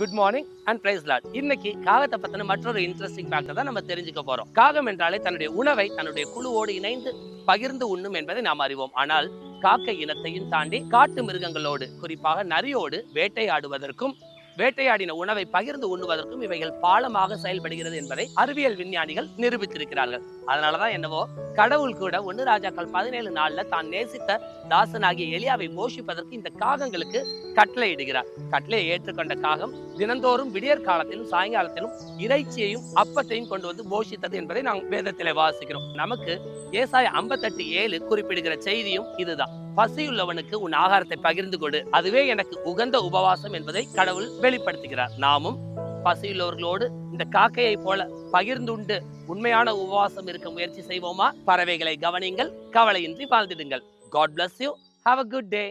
Good morning and praise lord. இன்னைக்கு காகத்தை பத்தின மற்றொரு இன்ட்ரெஸ்டிங் ஃபேக்டர் தான் நம்ம தெரிஞ்சுக்க போறோம். காகம் என்றாலே தன்னுடைய உணவை தன்னுடைய குழுவோடு இணைந்து பகிர்ந்து உண்ணும் என்பதை நாம் அறிவோம். ஆனால் காக்கை இனத்தையும் தாண்டி காட்டு மிருகங்களோடு, குறிப்பாக நரியோடு வேட்டையாடுவதற்கும் வேட்டையாடின உணவை பகிர்ந்து உண்ணுவதற்கும் இவைகள் பாலமாக செயல்படுகிறது என்பதை அறிவியல் விஞ்ஞானிகள் நிரூபித்திருக்கிறார்கள். அதனாலதான் என்னவோ கடவுள் கூட 1 ராஜாக்கள் 17:4 தான் நேசித்த தாசனாகிய எலியாவை போஷிப்பதற்கு இந்த காகங்களுக்கு கட்டளை இடுகிறார். கட்டளையை ஏற்றுக்கொண்ட காகம் தினந்தோறும் விடியற் காலத்திலும் சாயங்காலத்திலும் இறைச்சியையும் அப்பத்தையும் கொண்டு வந்து போஷித்தது என்பதை நாம் வேதத்திலே வாசிக்கிறோம். நமக்கு ஏசாயா 58:7 குறிப்பிடுகிற செய்தியும் இதுதான். பசியுள்ளவனுக்கு உன் ஆகாரத்தை பகிர்ந்து கொடு, அதுவே எனக்கு உகந்த உபவாசம் என்பதை கடவுள் வெளிப்படுத்துகிறார். நாமும் பசியுள்ளவர்களோடு இந்த காக்கையை போல பகிர்ந்துண்டு உண்மையான உபவாசம் இருக்க முயற்சி செய்வோமா? பறவைகளை கவனிங்கள், கவலையின்றி வாழ்ந்திடுங்கள். God bless you. Have a good day.